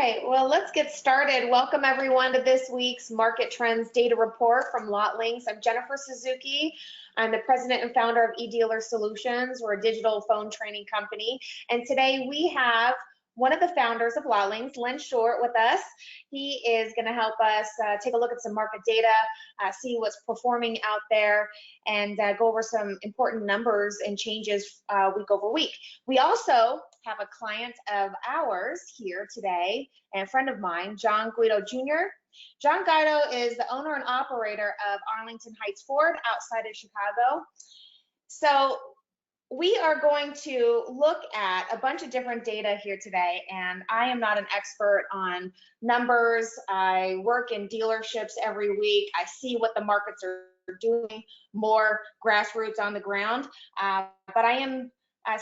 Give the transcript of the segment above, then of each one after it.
right, well, let's get started. Welcome everyone to this week's Market Trends Data Report from LotLinx. I'm Jennifer Suzuki. I'm the president and founder of eDealer Solutions. We're a digital phone training company. And today we have one of the founders of LotLinx, Len Short, with us. He is going to help us take a look at some market data, see what's performing out there, and go over some important numbers and changes week over week. We also have a client of ours here today, and a friend of mine, Guido Jr. Guido is the owner and operator of Arlington Heights Ford outside of Chicago. So we are going to look at a bunch of different data here today, and I am not an expert on numbers. I work in dealerships every week. I see what the markets are doing, more grassroots on the ground, but I am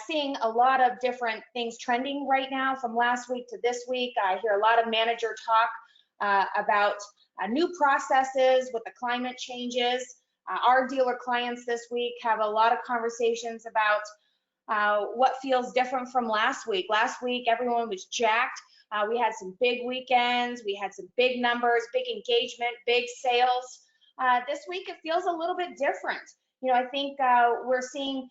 seeing a lot of different things trending right now from last week to this week. I hear a lot of manager talk about new processes with the climate changes. Our dealer clients this week have a lot of conversations about what feels different from last week. Last week, everyone was jacked. We had some big weekends. We had some big numbers, big engagement, big sales. This week, it feels a little bit different. You know, I think we're seeing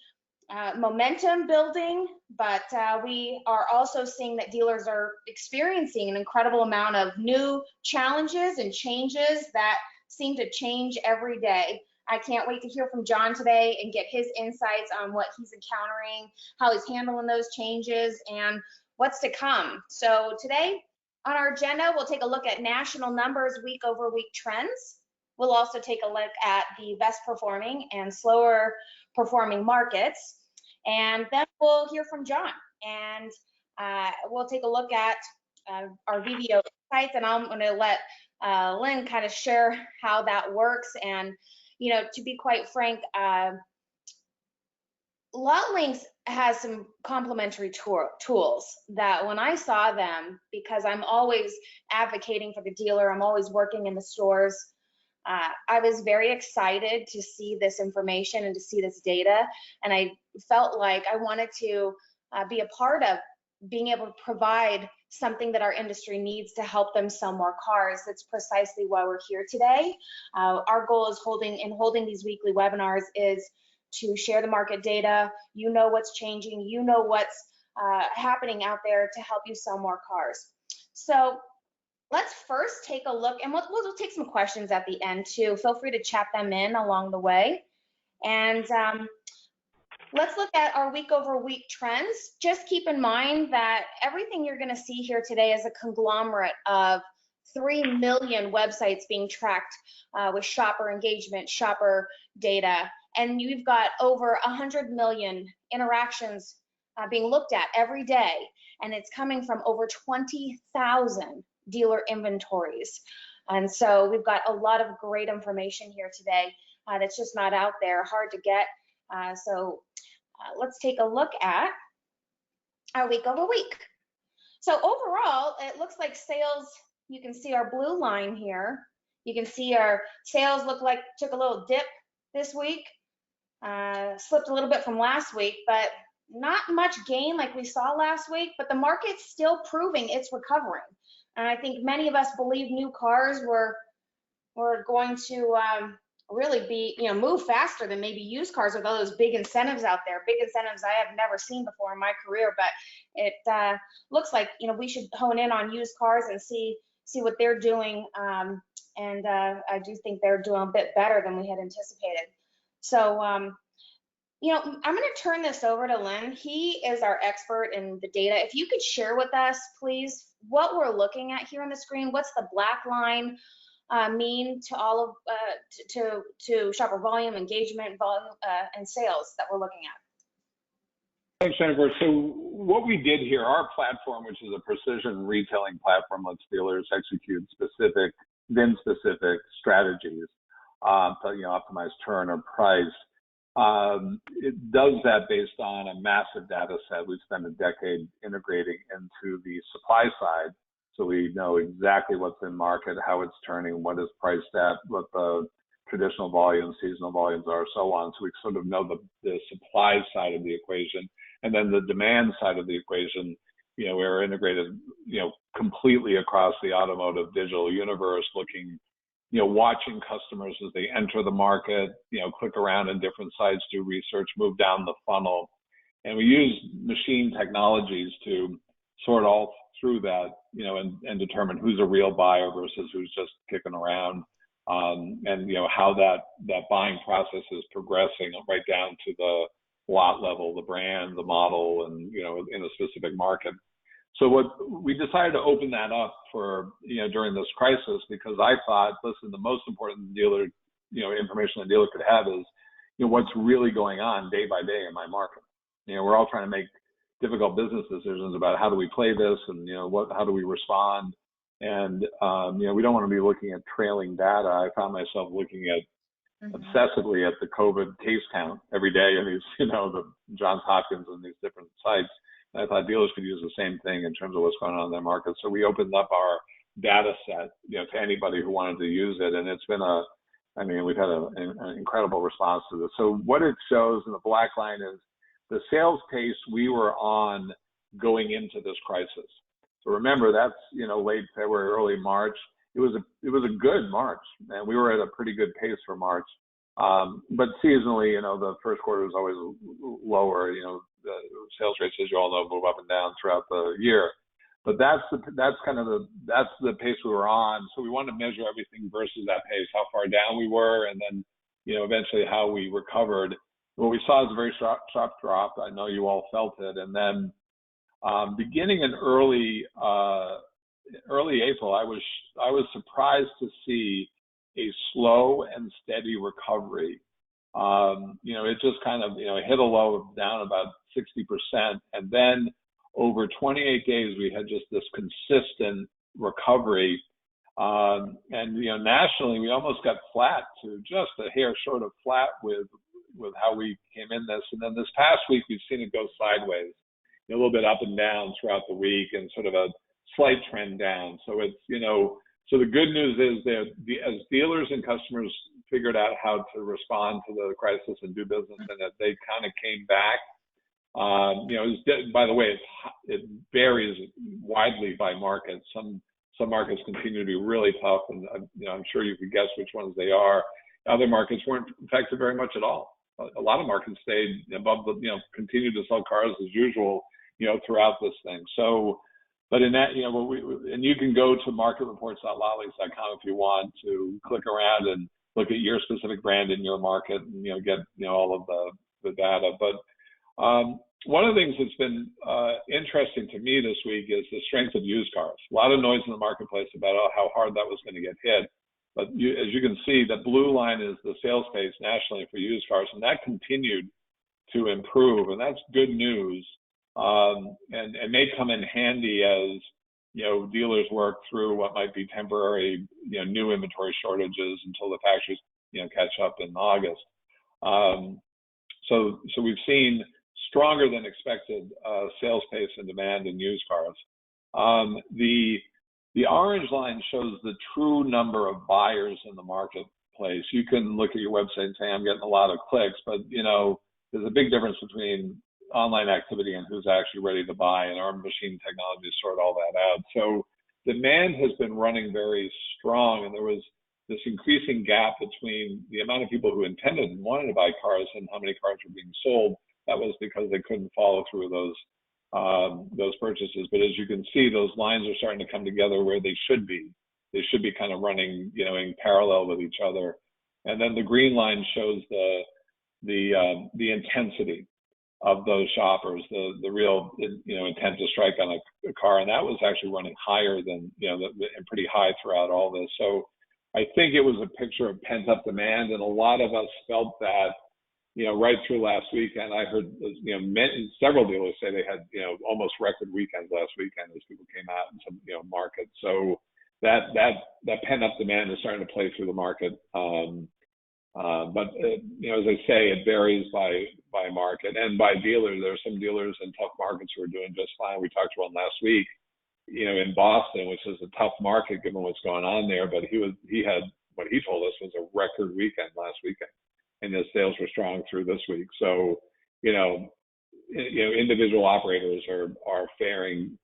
momentum building, but we are also seeing that dealers are experiencing an incredible amount of new challenges and changes that seem to change every day. I can't wait to hear from John today and get his insights on what he's encountering, how he's handling those changes, and what's to come. So today on our agenda, we'll take a look at national numbers, week over week trends. We'll also take a look at the best performing and slower performing markets. And then we'll hear from John, and we'll take a look at our VVO insights, and I'm going to let Lynn kind of share how that works. And you know, to be quite frank, LotLinx has some complementary tools that when I saw them, because I'm always advocating for the dealer, I'm always working in the stores, I was very excited to see this information and to see this data. And I felt like I wanted to be a part of being able to provide something that our industry needs to help them sell more cars. That's precisely why we're here today. Our goal is holding these weekly webinars is to share the market data. You know what's changing, you know what's happening out there to help you sell more cars. So let's first take a look, and we'll take some questions at the end too. Feel free to chat them in along the way. And let's look at our week over week trends. Just keep in mind that everything you're going to see here today is a conglomerate of 3 million websites being tracked with shopper engagement, shopper data, and you've got over 100 million interactions being looked at every day, and it's coming from over 20,000 dealer inventories. And so we've got a lot of great information here today that's just not out there, hard to get. Let's take a look at our week over week. So overall, it looks like sales, you can see our blue line here. You can see our sales look like took a little dip this week, slipped a little bit from last week, but not much gain like we saw last week, but the market's still proving it's recovering. And I think many of us believe new cars were going to really be, you know, move faster than maybe used cars with all those big incentives out there, big incentives I have never seen before in my career. But it looks like, you know, we should hone in on used cars and see what they're doing. And I do think they're doing a bit better than we had anticipated. So, you know, I'm going to turn this over to Len. He is our expert in the data. If you could share with us, please, what we're looking at here on the screen. What's the black line mean to all of to shopper volume, engagement, volume, and sales that we're looking at? Thanks, Jennifer. So what we did here, our platform, which is a precision retailing platform, lets dealers execute specific, VIN-specific strategies to, you know, optimize turn or price. It does that based on a massive data set. We've spent a decade integrating into the supply side, so we know exactly what's in market, how it's turning, what is priced at, what the traditional volumes, seasonal volumes are, so on. So we sort of know the supply side of the equation. And then the demand side of the equation we're integrated, completely across the automotive digital universe, looking, watching customers as they enter the market, click around in different sites, do research, move down the funnel. And we use machine technologies to sort all through that, and determine who's a real buyer versus who's just kicking around, and how that buying process is progressing right down to the lot level, the brand, the model, and in a specific market. So what we decided to open that up for during this crisis, because I thought, listen, the most important dealer information a dealer could have is what's really going on day by day in my market. We're all trying to make difficult business decisions about how do we play this, and how do we respond, and we don't want to be looking at trailing data. I found myself looking at obsessively at the COVID case count every day, and these the Johns Hopkins and these different sites. And I thought dealers could use the same thing in terms of what's going on in their market. So we opened up our data set to anybody who wanted to use it, and it's been we've had an incredible response to this. So what it shows in the black line is the sales pace we were on going into this crisis. So remember, that's late February, early March. It was a good March, and we were at a pretty good pace for March. But seasonally, the first quarter is always lower. The sales rates, as you all know, move up and down throughout the year. But that's the pace we were on. So we wanted to measure everything versus that pace, how far down we were, and then eventually how we recovered. What we saw is a very sharp drop. I know you all felt it. And then beginning in early April, I was surprised to see a slow and steady recovery. It just kind of hit a low down about 60%, and then over 28 days we had just this consistent recovery. And nationally we almost got flat to just a hair short of flat with how we came in this. And then this past week we've seen it go sideways, a little bit up and down throughout the week, and sort of a slight trend down. So it's so the good news is that as dealers and customers figured out how to respond to the crisis and do business, and that they kind of came back. By the way, it varies widely by market. Some markets continue to be really tough, and I'm sure you could guess which ones they are. Other markets weren't affected very much at all. A lot of markets stayed above the, continued to sell cars as usual, throughout this thing. So, but in that, and you can go to marketreports.lotlinx.com if you want to click around and look at your specific brand in your market and, get, all of the data. But one of the things that's been interesting to me this week is the strength of used cars. A lot of noise in the marketplace about how hard that was going to get hit. But as you can see, the blue line is the sales pace nationally for used cars, and that continued to improve, and that's good news. And may come in handy as dealers work through what might be temporary new inventory shortages until the factories catch up in August. So we've seen stronger than expected sales pace and demand in used cars. The orange line shows the true number of buyers in the marketplace. You can look at your website and say, I'm getting a lot of clicks, but there's a big difference between online activity and who's actually ready to buy, and our machine technology sort all that out. So demand has been running very strong, and there was this increasing gap between the amount of people who intended and wanted to buy cars and how many cars were being sold. That was because they couldn't follow through those purchases. But as you can see, those lines are starting to come together where they should be. They should be kind of running, in parallel with each other. And then the green line shows the intensity of those shoppers, the real, intent to strike on a car. And that was actually running higher than, and pretty high throughout all this. So I think it was a picture of pent-up demand, and a lot of us felt that, right through last weekend. I heard, several dealers say they had, almost record weekends last weekend as people came out in some, markets. So that pent-up demand is starting to play through the market. But as I say, it varies by market and by dealer. There are some dealers in tough markets who are doing just fine. We talked to one last week, in Boston, which is a tough market given what's going on there. But he had what he told us was a record weekend last weekend, and his sales were strong through this week. So individual operators are faring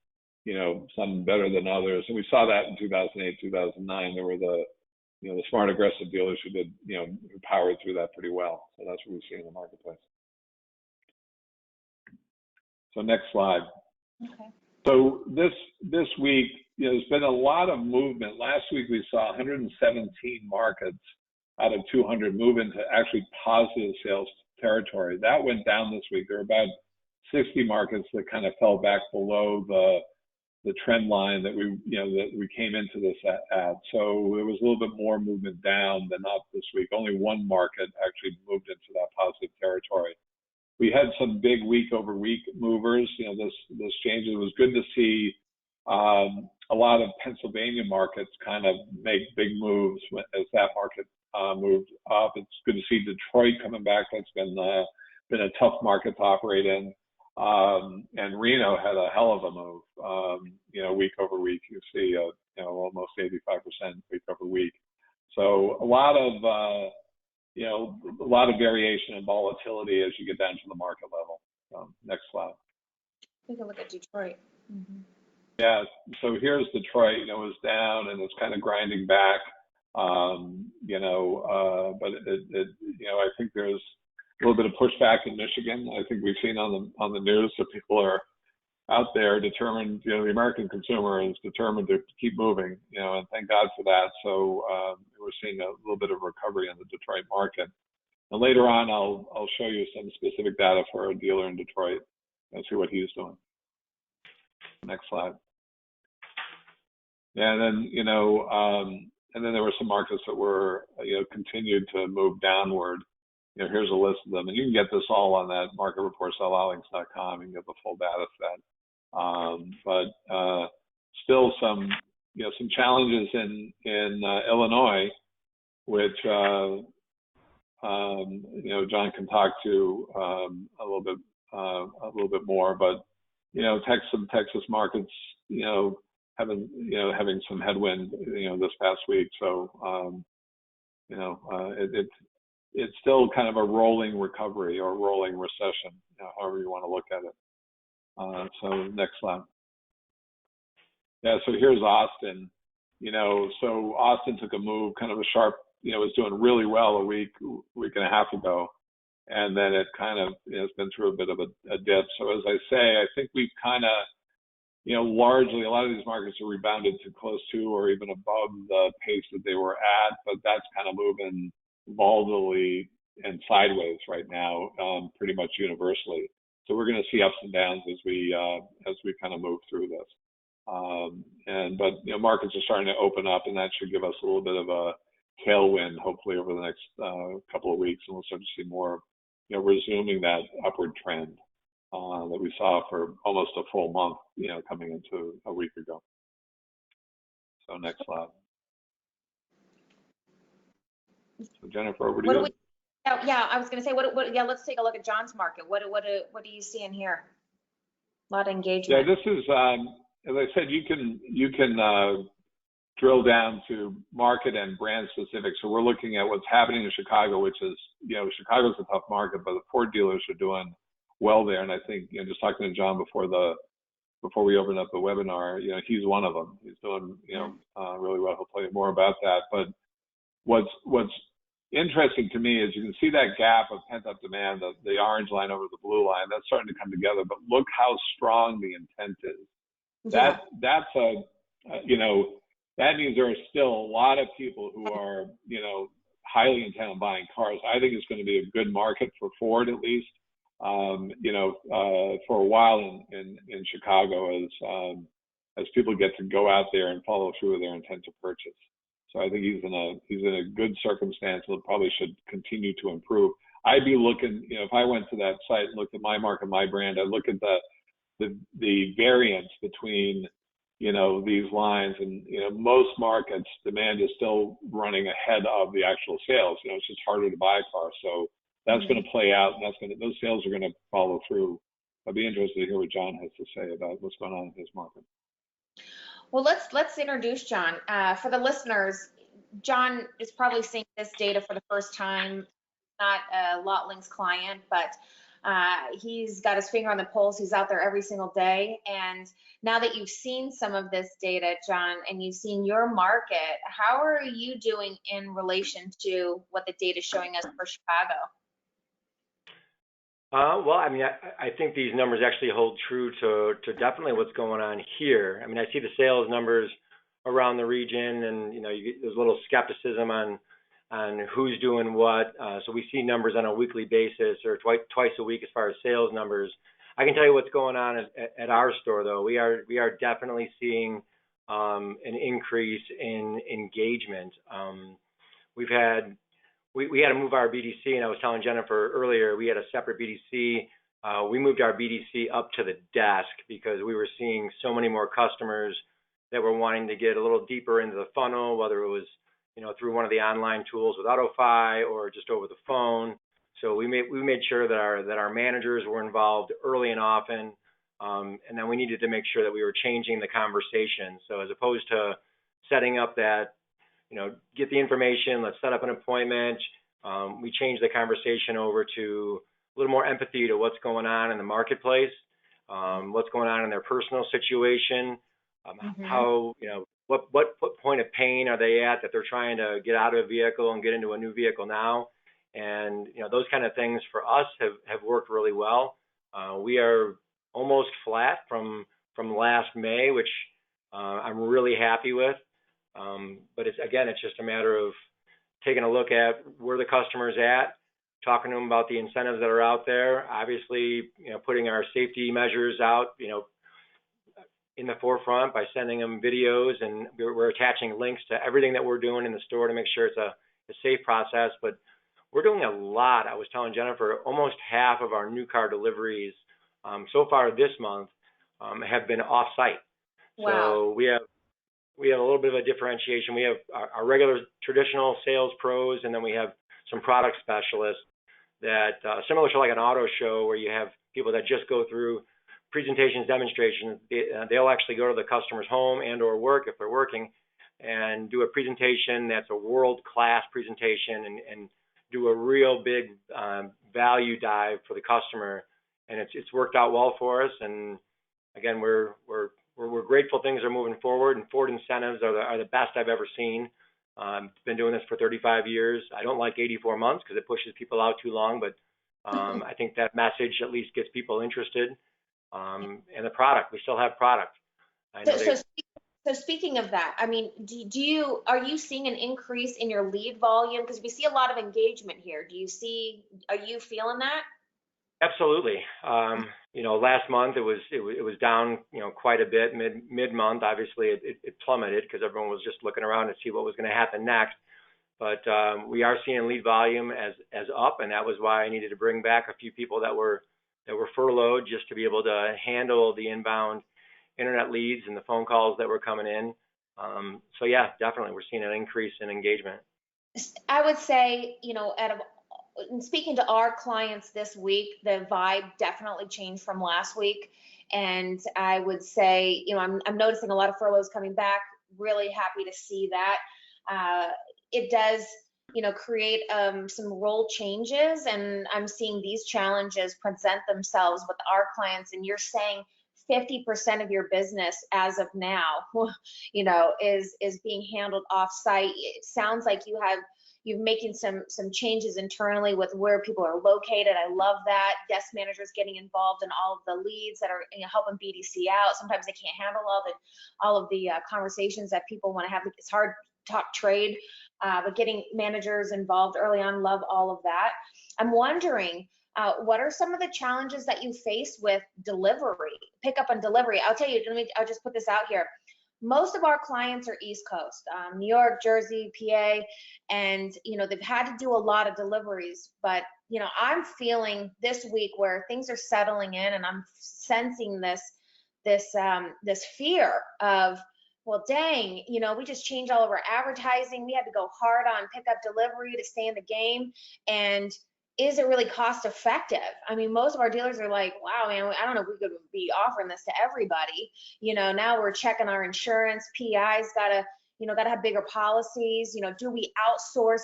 some better than others. And we saw that in 2008, 2009. There were the smart, aggressive dealers who did, who powered through that pretty well. So that's what we see in the marketplace. So next slide. Okay. So this week, there's been a lot of movement. Last week we saw 117 markets out of 200 move into actually positive sales territory. That went down this week. There were about 60 markets that kind of fell back below the trend line that we came into this at. So there was a little bit more movement down than up this week. Only one market actually moved into that positive territory. We had some big week over week movers. This change. It was good to see a lot of Pennsylvania markets kind of make big moves as that market moved up. It's good to see Detroit coming back. That's been a tough market to operate in. And Reno had a hell of a move. Week over week, you see almost 85% week over week. So a lot of variation and volatility as you get down to the market level. Next slide. Take a look at Detroit. Mm-hmm. Yeah, so here's Detroit. It was down and it's kind of grinding back. But I think there's a little bit of pushback in Michigan. I think we've seen on the news that people are out there determined. The American consumer is determined to keep moving. And thank God for that. So we're seeing a little bit of recovery in the Detroit market. And later on, I'll show you some specific data for a dealer in Detroit and see what he's doing. Next slide. Yeah, and then there were some markets that were continued to move downward. Here's a list of them, and you can get this all on that market report, LotLinx.com. You can get the full data set. But still some challenges in Illinois, which John can talk to a little bit more. But Texas markets having some headwind this past week. So it's still kind of a rolling recovery or rolling recession, however you want to look at it. So next slide. Yeah, so here's Austin. So Austin took a move, kind of a sharp, was doing really well a week and a half ago. And then it kind of has been through a bit of a dip. So as I say, I think we've kind of, largely a lot of these markets are rebounded to close to or even above the pace that they were at, but that's kind of moving volatily and sideways right now, pretty much universally. So we're going to see ups and downs as we kind of move through this. But markets are starting to open up, and that should give us a little bit of a tailwind, hopefully over the next couple of weeks, and we'll start to see more, resuming that upward trend that we saw for almost a full month, coming into a week ago. So next slide. So Jennifer, over to you. Yeah, I was going to say, let's take a look at John's market. What do you see in here? A lot of engagement. Yeah, this is, as I said, you can drill down to market and brand specific. So we're looking at what's happening in Chicago, which is, Chicago's a tough market, but the Ford dealers are doing well there. And I think, just talking to John before we opened up the webinar, he's one of them. He's doing, really well. He'll tell you more about that. But what's interesting to me is you can see that gap of pent-up demand, the orange line over the blue line, that's starting to come together. But look how strong the intent is. Yeah. That means there are still a lot of people who are, highly intent on buying cars. I think it's going to be a good market for Ford, at least, for a while in Chicago as people get to go out there and follow through with their intent to purchase. So I think he's in a good circumstance that probably should continue to improve. I'd be looking, if I went to that site and looked at my market, my brand, I'd look at the variance between, these lines, and, most markets, demand is still running ahead of the actual sales. It's just harder to buy a car. So that's going to play out, and those sales are going to follow through. I'd be interested to hear what John has to say about what's going on in his market. Well, let's introduce John. For the listeners, John is probably seeing this data for the first time, not a LotLinx client, but He's got his finger on the pulse. He's out there every single day. And now that you've seen some of this data, John, and you've seen your market, how are you doing in relation to what the data is showing us for Chicago? Well, I mean, I think these numbers actually hold true to definitely what's going on here. I mean, I see the sales numbers around the region, and there's a little skepticism on who's doing what. So we see numbers on a weekly basis or twice a week as far as sales numbers. I can tell you what's going on at our store, though. We are definitely seeing an increase in engagement. We had to move our BDC, and I was telling Jennifer earlier, we had a separate BDC. We moved our BDC up to the desk because we were seeing so many more customers that were wanting to get a little deeper into the funnel, whether it was through one of the online tools with AutoFi or just over the phone. So we made sure that our managers were involved early and often, and then we needed to make sure that we were changing the conversation. So as opposed to setting up that, get the information, let's set up an appointment, we changed the conversation over to a little more empathy to what's going on in the marketplace, what's going on in their personal situation, how, what point of pain are they at that they're trying to get out of a vehicle and get into a new vehicle now. And, those kind of things for us have worked really well. We are almost flat from last May, which I'm really happy with. But it's just a matter of taking a look at where the customer's at, talking to them about the incentives that are out there, obviously, putting our safety measures out, in the forefront by sending them videos, and we're attaching links to everything that we're doing in the store to make sure it's a safe process. But we're doing a lot. I was telling Jennifer, almost half of our new car deliveries so far this month have been off-site. Wow. So we have a little bit of a differentiation. We have our regular traditional sales pros, and then we have some product specialists that, similar to like an auto show where you have people that just go through presentations, demonstrations. They'll actually go to the customer's home and or work if they're working and do a presentation that's a world-class presentation and do a real big value dive for the customer. And it's worked out well for us. And again, we're grateful things are moving forward, and Ford incentives are the best I've ever seen. Been doing this for 35 years. I don't like 84 months because it pushes people out too long, but I think that message at least gets people interested. And the product, we still have product. So speaking of that, I mean, are you seeing an increase in your lead volume? Because we see a lot of engagement here. Are you feeling that? Absolutely. Last month it was down, quite a bit. Mid-month, obviously it plummeted because everyone was just looking around to see what was going to happen next. But we are seeing lead volume as up, and that was why I needed to bring back a few people that were furloughed just to be able to handle the inbound internet leads and the phone calls that were coming in. So yeah, definitely we're seeing an increase in engagement. I would say, speaking to our clients this week, the vibe definitely changed from last week. And I would say, I'm noticing a lot of furloughs coming back. Really happy to see that. It does, create some role changes, and I'm seeing these challenges present themselves with our clients. And you're saying 50% of your business as of now, is being handled off-site. It sounds like you're making some changes internally with where people are located. I love that. Desk managers getting involved in all of the leads that are helping BDC out. Sometimes they can't handle all of the conversations that people want to have. It's hard to talk trade, but getting managers involved early on, love all of that. I'm wondering, what are some of the challenges that you face with delivery, pickup and delivery? I'll tell you, I'll just put this out here. Most of our clients are East Coast, New York, Jersey, PA, and they've had to do a lot of deliveries. But I'm feeling this week where things are settling in, and I'm sensing this fear of, well, dang, we just changed all of our advertising. We had to go hard on pickup delivery to stay in the game, and is it really cost effective? I mean, most of our dealers are like, wow, man, I don't know if we could be offering this to everybody. Now we're checking our insurance. PI's gotta have bigger policies. Do we outsource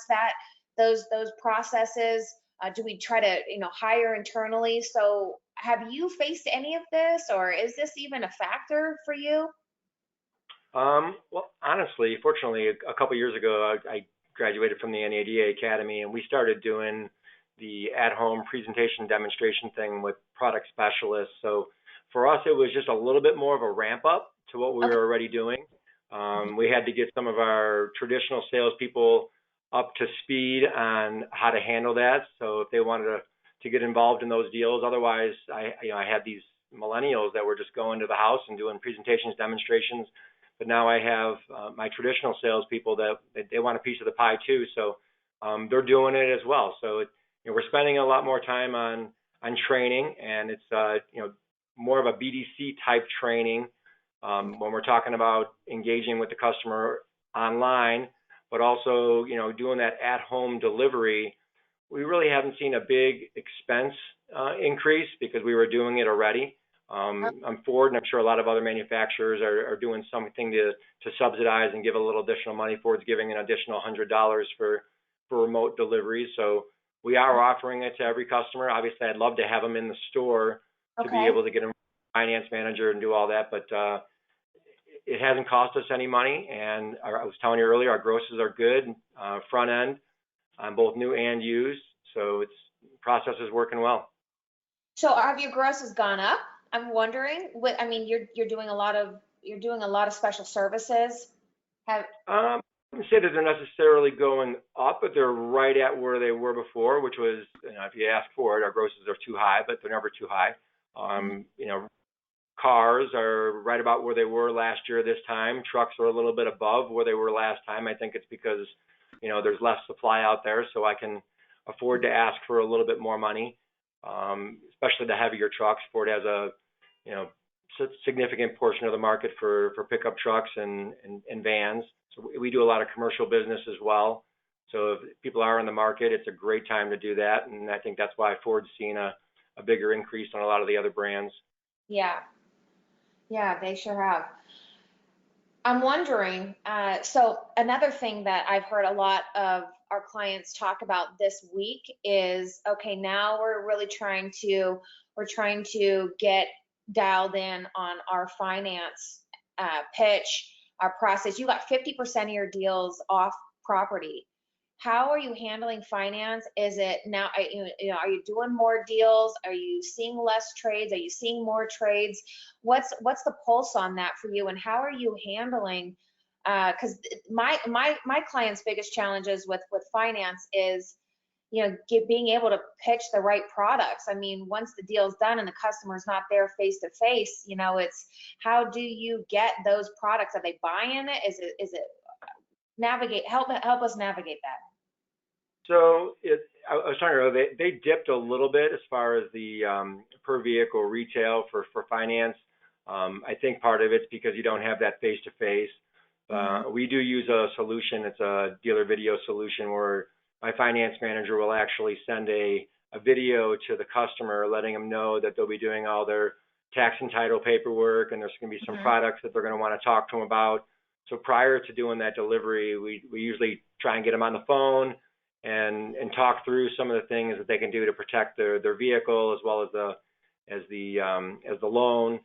those processes? Do we try to, hire internally? So have you faced any of this, or is this even a factor for you? Well, honestly, fortunately, a couple years ago, I graduated from the NADA Academy, and we started doing the at-home presentation demonstration thing with product specialists. So for us, it was just a little bit more of a ramp up to what we Okay. were already doing. We had to get some of our traditional salespeople up to speed on how to handle that. So if they wanted to get involved in those deals, otherwise, I had these millennials that were just going to the house and doing presentations, demonstrations. But now I have my traditional salespeople that they want a piece of the pie too. So they're doing it as well. So we're spending a lot more time on training, and it's more of a BDC type training when we're talking about engaging with the customer online, but also doing that at home delivery. We really haven't seen a big expense increase because we were doing it already. I'm Ford, and I'm sure a lot of other manufacturers are doing something to subsidize and give a little additional money. Ford's giving an additional $100 for remote delivery. So we are offering it to every customer. Obviously, I'd love to have them in the store to be Okay. able to get a finance manager and do all that, but it hasn't cost us any money. And I was telling you earlier, our grosses are good, front end on both new and used. So process is working well. So have your grosses gone up? I'm wondering. You're doing a lot of special services. Have I wouldn't say that they're necessarily going up, but they're right at where they were before, which was, if you ask for it, our grosses are too high, but they're never too high. Cars are right about where they were last year this time. Trucks are a little bit above where they were last time. I think it's because, there's less supply out there, so I can afford to ask for a little bit more money, especially the heavier trucks. Ford has a, significant portion of the market for pickup trucks and vans. So we do a lot of commercial business as well. So if people are in the market, it's a great time to do that. And I think that's why Ford's seen a bigger increase on a lot of the other brands. Yeah, they sure have. I'm wondering, so another thing that I've heard a lot of our clients talk about this week is, okay, now we're trying to get dialed in on our finance pitch, our process. You got 50% of your deals off property. How are you handling finance? Is it now, are you doing more deals? Are you seeing less trades? Are you seeing more trades? What's the pulse on that for you, and how are you handling? Because my client's biggest challenges with finance is, being able to pitch the right products. I mean, once the deal's done and the customer's not there face to face, it's how do you get those products? Are they buying it? Is it help us navigate that? So I was talking earlier, they dipped a little bit as far as the per vehicle retail for finance. I think part of it's because you don't have that face to face. We do use a solution. It's a dealer video solution where my finance manager will actually send a video to the customer, letting them know that they'll be doing all their tax and title paperwork, and there's going to be some products that they're going to want to talk to them about. So prior to doing that delivery, we usually try and get them on the phone and talk through some of the things that they can do to protect their vehicle as well as the loan.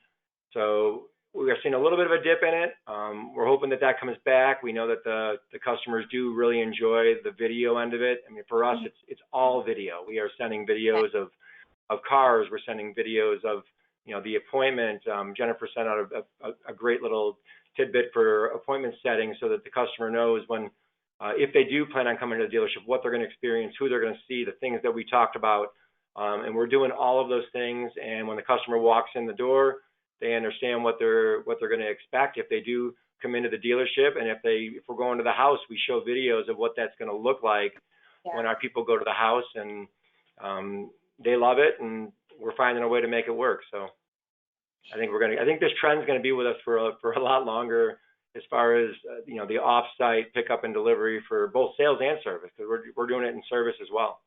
So we are seeing a little bit of a dip in it. We're hoping that comes back. We know that the customers do really enjoy the video end of it. I mean, for us, it's all video. We are sending videos of cars. We're sending videos of the appointment. Jennifer sent out a great little tidbit for appointment setting so that the customer knows when if they do plan on coming to the dealership, what they're going to experience, who they're going to see, the things that we talked about. And we're doing all of those things. And when the customer walks in the door, they understand what they're going to expect. If they do come into the dealership, and if we're going to the house, we show videos of what that's going to look like when our people go to the house, and they love it, and we're finding a way to make it work. So I think this trend's going to be with us for a lot longer, as far as the off-site pickup and delivery for both sales and service, because we're doing it in service as well.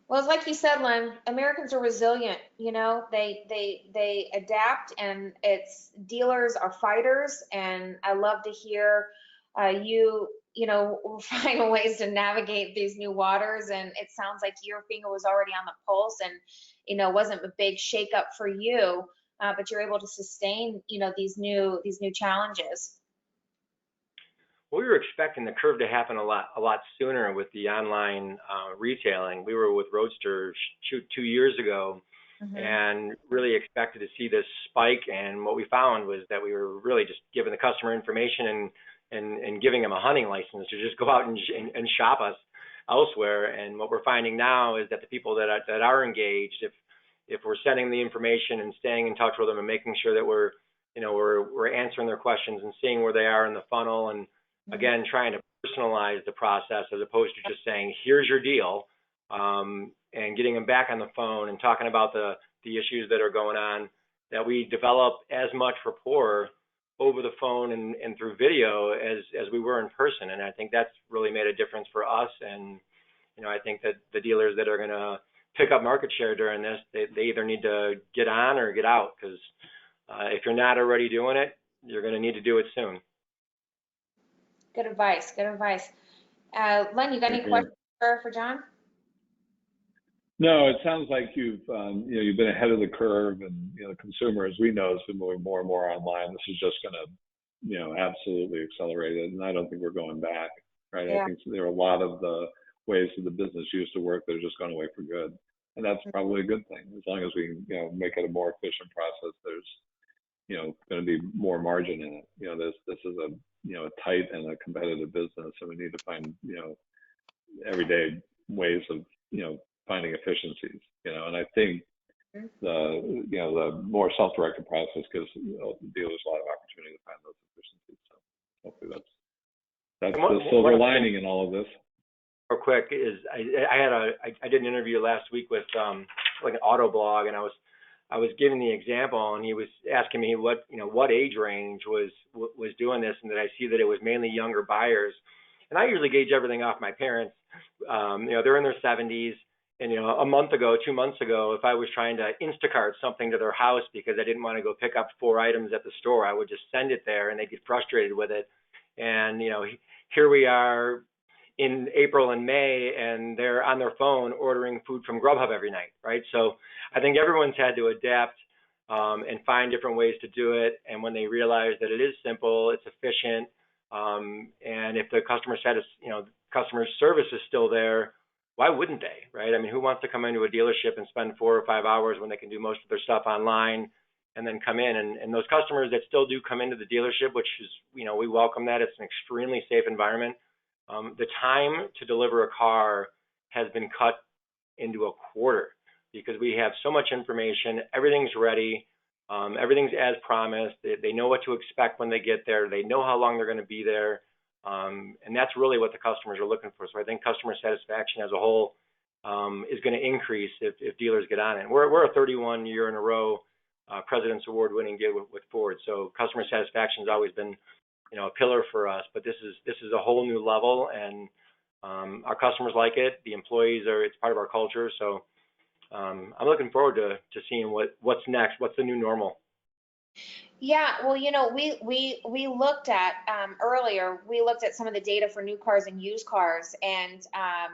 Well, it's like you said, Len, Americans are resilient. They adapt, and dealers are fighters. And I love to hear you know, were finding ways to navigate these new waters, and it sounds like your finger was already on the pulse, and you know, wasn't a big shakeup for you, but you're able to sustain, you know, these new challenges. We were expecting the curve to happen a lot sooner with the online retailing. We were with Roadster 2 years ago, and really expected to see this spike. And what we found was that we were really just giving the customer information and giving them a hunting license to just go out and shop us elsewhere. And what we're finding now is that the people that are engaged, if we're sending the information and staying in touch with them and making sure that we're answering their questions and seeing where they are in the funnel, and again, trying to personalize the process as opposed to just saying, here's your deal, and getting them back on the phone and talking about the issues that are going on, that we develop as much rapport over the phone and through video as we were in person. And I think that's really made a difference for us. And, you know, I think that the dealers that are going to pick up market share during this, they either need to get on or get out, because if you're not already doing it, you're going to need to do it soon. Good advice. Good advice. Len, you got any questions for John? No, it sounds like you've been ahead of the curve, and the consumer, as we know, has been moving more and more online. This is just going to absolutely accelerate it, and I don't think we're going back, right? Yeah. I think there are a lot of the ways that the business used to work that are just gone away for good, and that's probably a good thing. As long as we make it a more efficient process, there's going to be more margin in it. This is a tight and a competitive business, and we need to find everyday ways of finding efficiencies, and I think the more self-directed process gives dealers a lot of opportunity to find those efficiencies. So hopefully that's the silver lining in all of this. Real quick is I did an interview last week with like an auto blog, and I was giving the example, and he was asking me what age range was doing this, and that I see that it was mainly younger buyers. And I usually gauge everything off my parents. They're in their 70s. And, a month ago, 2 months ago, if I was trying to Instacart something to their house because I didn't want to go pick up 4 items at the store, I would just send it there and they'd get frustrated with it. And, here we are in April and May, and they're on their phone ordering food from Grubhub every night, right? So I think everyone's had to adapt and find different ways to do it. And when they realize that it is simple, it's efficient, and if the customer service is still there, why wouldn't they, right? I mean, who wants to come into a dealership and spend 4 or 5 hours when they can do most of their stuff online and then come in? And those customers that still do come into the dealership, which is, we welcome that. It's an extremely safe environment. The time to deliver a car has been cut into a quarter because we have so much information. Everything's ready. Everything's as promised. They know what to expect when they get there. They know how long they're going to be there. And that's really what the customers are looking for. So I think customer satisfaction as a whole is going to increase if dealers get on it. We're a 31 year in a row President's Award winning gig with Ford. So customer satisfaction has always been, a pillar for us. But this is a whole new level, and our customers like it. The employees it's part of our culture. So I'm looking forward to seeing what's next. What's the new normal? Yeah, well, we looked at earlier. We looked at some of the data for new cars and used cars, and I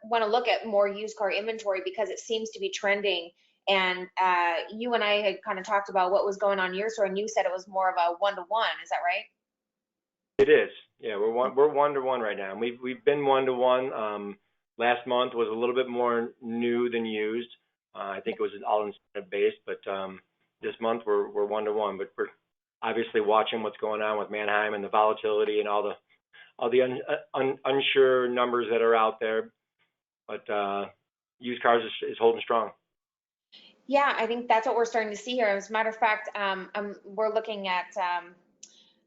want to look at more used car inventory because it seems to be trending. And you and I had kind of talked about what was going on in your store, and you said it was more of a 1-to-1. Is that right? It is. Yeah, we're 1-to-1 right now. And we've been 1-to-1. Last month was a little bit more new than used. I think it was all incentive based, but this month we're 1-to-1. But we're obviously watching what's going on with Manheim and the volatility and all the unsure numbers that are out there. But used cars is holding strong. Yeah, I think that's what we're starting to see here. As a matter of fact, we're looking at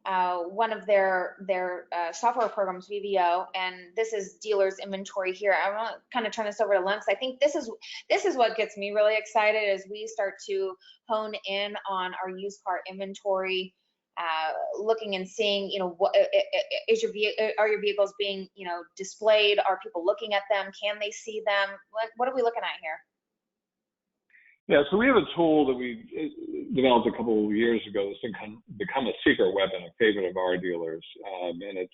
one of their software programs, VVO, and this is dealers inventory here. I want to kind of turn this over to Len. I think this is what gets me really excited as we start to hone in on our used car inventory, looking and seeing, what are your vehicles being, displayed? Are people looking at them? Can they see them? What are we looking at here? Yeah, so we have a tool that we developed a couple of years ago that's become a secret weapon, a favorite of our dealers. And it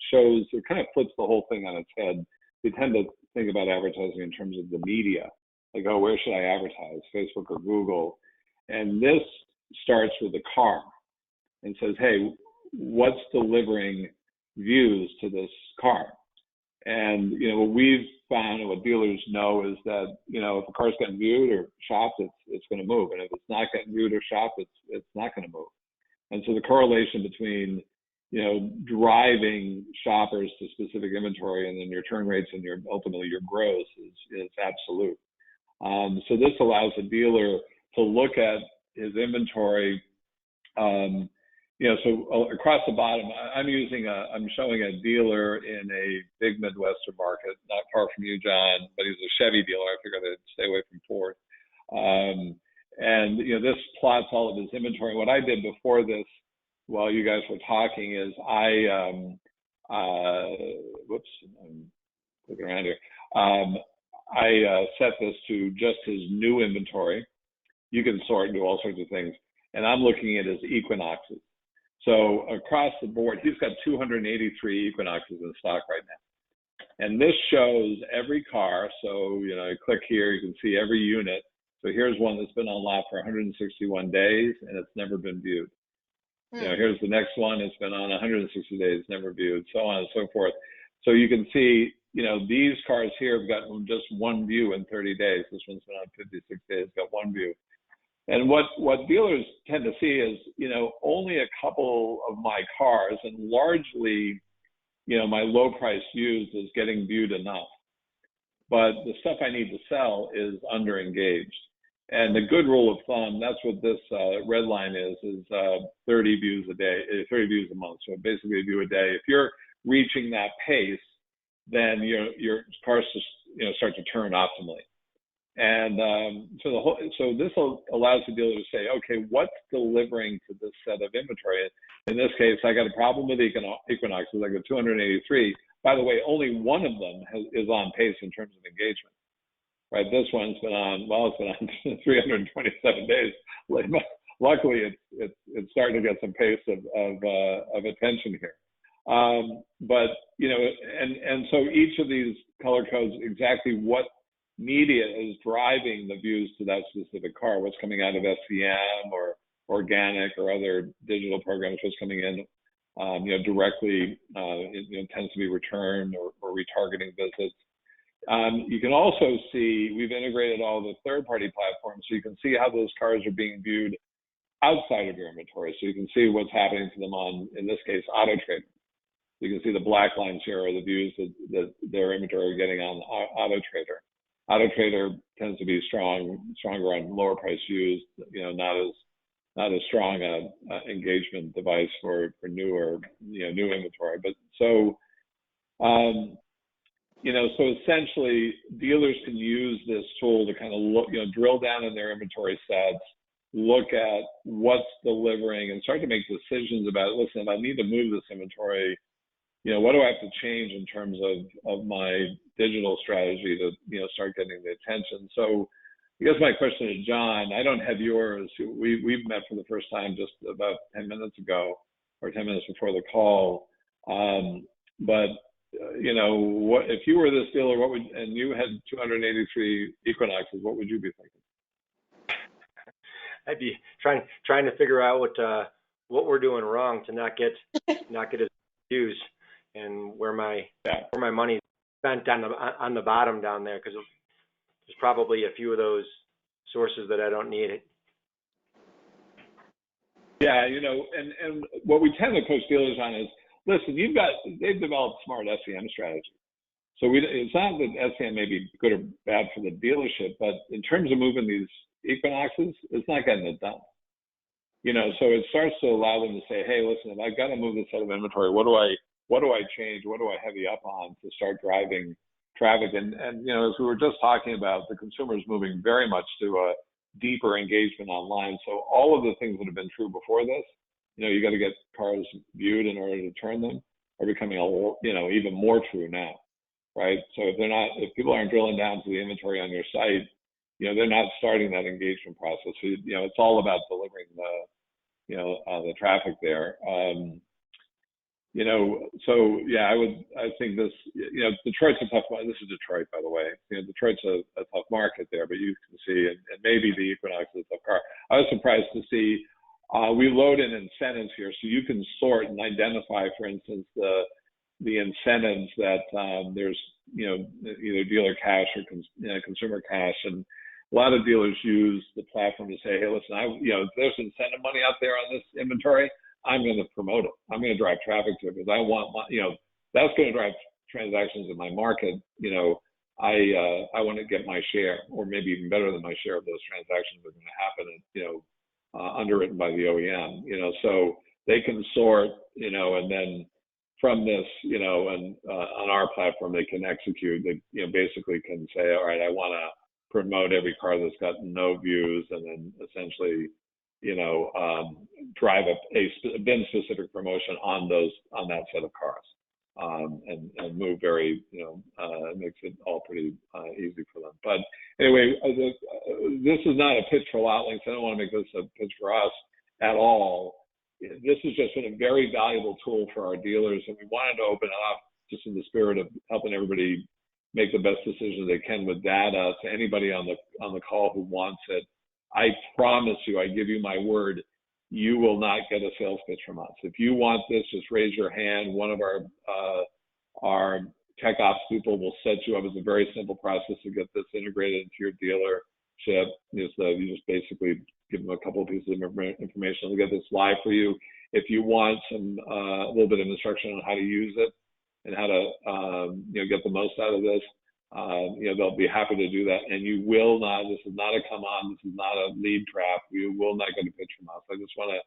kind of flips the whole thing on its head. We tend to think about advertising in terms of the media. Like, oh, where should I advertise, Facebook or Google? And this starts with the car and says, hey, what's delivering views to this car? And, what we've found and what dealers know is that, if a car's getting viewed or shopped, it's going to move. And if it's not getting viewed or shopped, it's not going to move. And so the correlation between, driving shoppers to specific inventory and then your turn rates and ultimately your gross is absolute. So this allows a dealer to look at his inventory. So across the bottom, I'm showing a dealer in a big Midwestern market, not far from you, John, but he's a Chevy dealer. I figured I'd stay away from Ford. This plots all of his inventory. What I did before this, while you guys were talking, is I'm looking around here. I set this to just his new inventory. You can sort and do all sorts of things. And I'm looking at his Equinoxes. So across the board, he's got 283 Equinoxes in stock right now. And this shows every car. So, you click here, you can see every unit. So here's one that's been on lot for 161 days and it's never been viewed. Here's the next one, it's been on 160 days, never viewed, so on and so forth. So you can see, these cars here have gotten just one view in 30 days. This one's been on 56 days, got one view. And what dealers tend to see is, only a couple of my cars, and largely, my low price used is getting viewed enough. But the stuff I need to sell is under engaged. And the good rule of thumb, that's what this red line is 30 views a day, 30 views a month. So basically a view a day. If you're reaching that pace, then your cars just, start to turn optimally. And so this allows the dealer to say, okay, what's delivering to this set of inventory? In this case, I got a problem with Equinoxes. I got 283. By the way, only one of them is on pace in terms of engagement. Right, this one's been on. It's been on 327 days. Luckily, it's starting to get some pace of attention here. But and so each of these color codes exactly what media is driving the views to that specific car, what's coming out of SEM or organic or other digital programs, what's coming in, directly, it tends to be return or retargeting visits. You can also see, we've integrated all the third-party platforms, so you can see how those cars are being viewed outside of your inventory. So you can see what's happening to them on, in this case, AutoTrader. You can see the black lines here are the views that their inventory are getting on AutoTrader. AutoTrader tends to be stronger on lower price used, not as strong a engagement device for newer, new inventory. But so, so essentially dealers can use this tool to kind of look, drill down in their inventory sets, look at what's delivering and start to make decisions about, listen, if I need to move this inventory, what do I have to change in terms of my digital strategy to, start getting the attention? So I guess my question to John, I don't have yours. We've met for the first time just about 10 minutes ago or 10 minutes before the call. But what if you were this dealer, and you had 283 Equinoxes, what would you be thinking? I'd be trying to figure out what we're doing wrong to not get as views, and where my money's spent on the bottom down there, because there's probably a few of those sources that I don't need. Yeah, and what we tend to coach dealers on is, listen, they've developed smart SEM strategies. So it's not that SEM may be good or bad for the dealership, but in terms of moving these Equinoxes, it's not getting it done. So it starts to allow them to say, hey, listen, if I've got to move this set of inventory, what do I change? What do I heavy up on to start driving traffic? And as we were just talking about, the consumer is moving very much to a deeper engagement online. So all of the things that have been true before this, you got to get cars viewed in order to turn them, are becoming even more true now, right? So if people aren't drilling down to the inventory on your site, they're not starting that engagement process. So, it's all about delivering the traffic there. So yeah, I think this, Detroit's a tough one. This is Detroit, by the way. Detroit's a tough market there, but you can see, and maybe the Equinox is a tough car. I was surprised to see, we load in incentives here, so you can sort and identify, for instance, the incentives that there's, either dealer cash or consumer cash, and a lot of dealers use the platform to say, hey, listen, there's incentive money out there on this inventory. I'm going to promote it. I'm going to drive traffic to it because I want that's going to drive transactions in my market. I want to get my share, or maybe even better than my share of those transactions that are going to happen, underwritten by the OEM, so they can sort, and then from this, and on our platform, they can execute. They, basically can say, all right, I want to promote every car that's got no views, and then essentially, drive a VIN-specific promotion on that set of cars, and move very, it makes it all pretty easy for them. But anyway, this is not a pitch for LotLinx. I don't want to make this a pitch for us at all. This has just been a very valuable tool for our dealers, and we wanted to open it up just in the spirit of helping everybody make the best decisions they can with data to anybody on the call who wants it. I promise you, I give you my word, you will not get a sales pitch from us. If you want this, just raise your hand. One of our tech ops people will set you up. It's a very simple process to get this integrated into your dealership. You just basically give them a couple of pieces of information to get this live for you. If you want some a little bit of instruction on how to use it and how to get the most out of this, they'll be happy to do that. And you will not, this is not a come on, this is not a lead trap. You will not get a pitch from us. I just want to,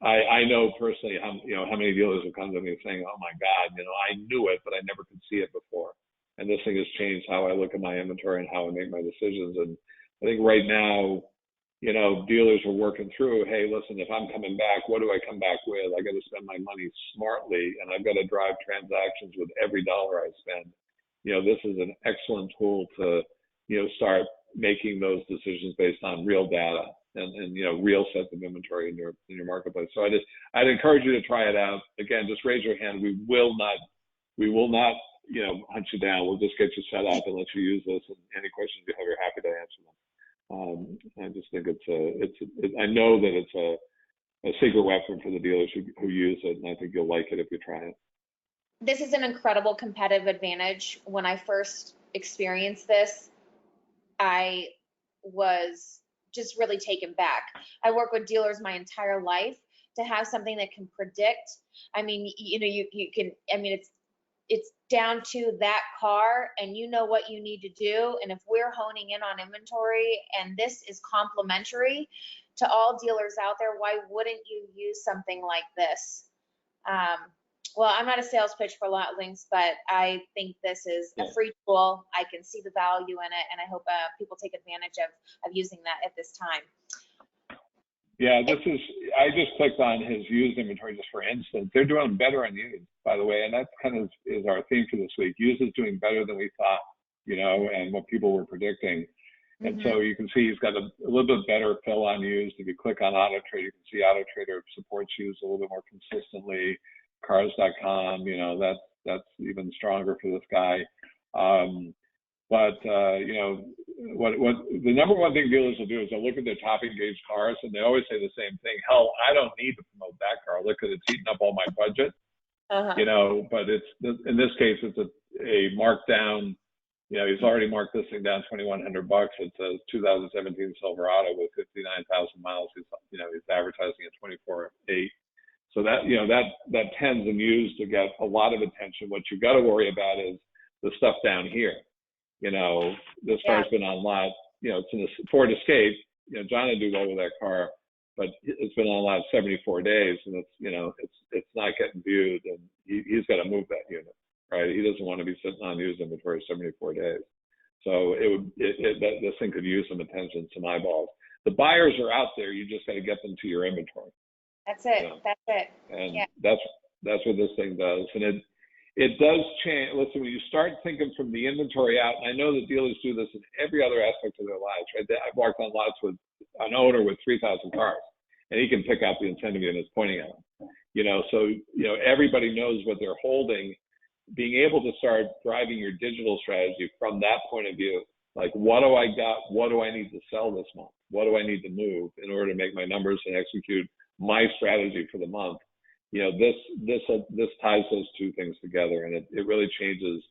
I know personally how many dealers have come to me saying, oh my God, I knew it, but I never could see it before. And this thing has changed how I look at my inventory and how I make my decisions. And I think right now, dealers are working through, hey, listen, if I'm coming back, what do I come back with? I got to spend my money smartly, and I've got to drive transactions with every dollar I spend. This is an excellent tool to, start making those decisions based on real data and real sets of inventory in your marketplace. So I'd encourage you to try it out. Again, just raise your hand. We will not, hunt you down. We'll just get you set up and let you use this. And any questions you have, we're happy to answer them. I just think I know that it's a secret weapon for the dealers who use it, and I think you'll like it if you try it. This is an incredible competitive advantage. When I first experienced this, I was just really taken back. I work with dealers my entire life. To have something that can predict, I mean, you can, I mean, it's down to that car, and you know what you need to do. And if we're honing in on inventory and this is complementary to all dealers out there, why wouldn't you use something like this? Well, I'm not a sales pitch for LotLinx, but I think this is a free tool. I can see the value in it, and I hope people take advantage of using that at this time. Yeah, I just clicked on his used inventory just for instance. They're doing better on used, by the way, and that kind of is our theme for this week. Used is doing better than we thought, and what people were predicting. And so you can see he's got a little bit better fill on used. If you click on Auto Trader, you can see Auto Trader supports used a little bit more consistently. Cars.com, that's even stronger for this guy. What the number one thing dealers will do is they'll look at their top engaged cars, and they always say the same thing. Hell, I don't need to promote that car. Look at it's eating up all my budget. But in this case, it's a markdown. He's already marked this thing down $2,100. It's a 2017 Silverado with 59,000 miles. He's advertising at 24.8. So that tends and used to get a lot of attention. What you got to worry about is the stuff down here. This car's been on lot. It's in a Ford Escape. John would do well with that car, but it's been on lot 74 days, and it's not getting viewed, and he's got to move that unit, right? He doesn't want to be sitting on used inventory 74 days. So this thing could use some attention, some eyeballs. The buyers are out there. You just got to get them to your inventory. That's it. That's it. And that's what this thing does. And it does change. Listen, when you start thinking from the inventory out, and I know that dealers do this in every other aspect of their lives, right? I've walked on lots with an owner with 3,000 cars, and he can pick out the incentive units pointing at them. So everybody knows what they're holding. Being able to start driving your digital strategy from that point of view, like what do I got? What do I need to sell this month? What do I need to move in order to make my numbers and execute my strategy for the month? This ties those two things together, and it really changes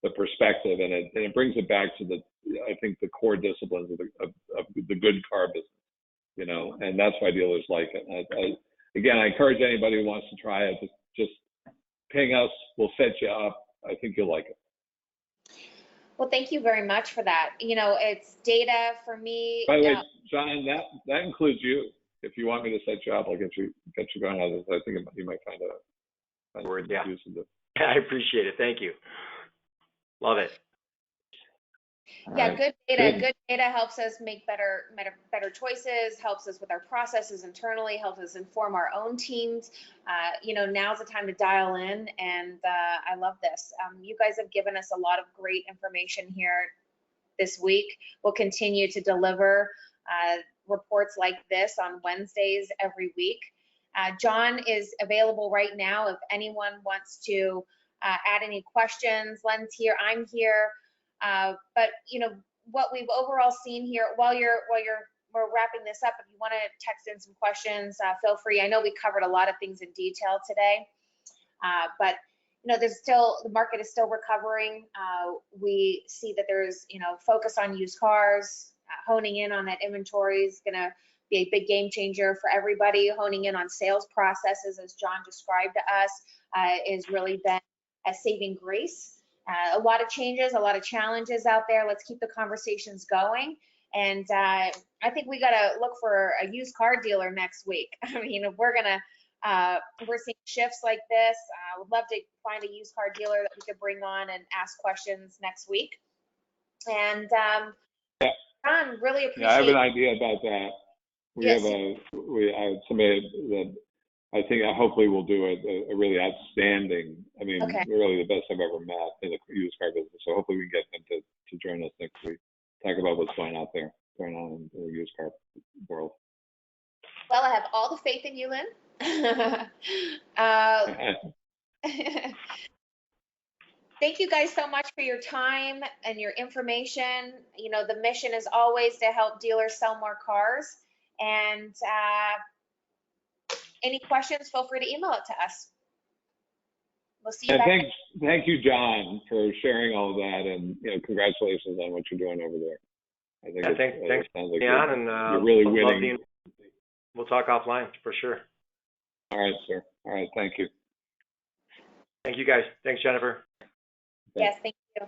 the perspective, and it brings it back to I think the core disciplines of the good car business, and that's why dealers like it. Again, I encourage anybody who wants to try it, just ping us. We'll set you up. I think you'll like it. Well, thank you very much for that. It's data for me. By the way, John, that includes you. If you want me to set you up, I'll get you going on this. I think you might find Word, yeah. use of it. I appreciate it. Thank you. Love it. Yeah, Right. good data. Good data helps us make better choices, helps us with our processes internally, helps us inform our own teams. Now's the time to dial in, and I love this. You guys have given us a lot of great information here this week. We'll continue to deliver reports like this on Wednesdays every week. John is available right now if anyone wants to add any questions. Len's here, I'm here. But what we've overall seen here, while we're wrapping this up, if you want to text in some questions, feel free. I know we covered a lot of things in detail today, but the market is still recovering. We see that there's focus on used cars, honing in on that inventory is going to be a big game changer for everybody. Honing in on sales processes, as John described to us, is really been a saving grace. A lot of changes, a lot of challenges out there. Let's keep the conversations going. And I think we got to look for a used car dealer next week. I mean, if we're seeing shifts like this, I would love to find a used car dealer that we could bring on and ask questions next week. And John, really appreciate. Yeah, I have an idea about that. Yes. I have somebody that I think hopefully will do a really outstanding, really the best I've ever met in the used car business. So hopefully we can get them to join us next week, talk about what's going on in the used car world. Well, I have all the faith in you, Lynn. Thank you guys so much for your time and your information. The mission is always to help dealers sell more cars. And any questions, feel free to email it to us. We'll see you back. Thank you, John, for sharing all of that, and congratulations on what you're doing over there. I think thanks, sounds like John, and you're really winning. We'll talk offline for sure. All right, sir. All right, thank you. Thank you, guys. Thanks, Jennifer. Yes, thank you.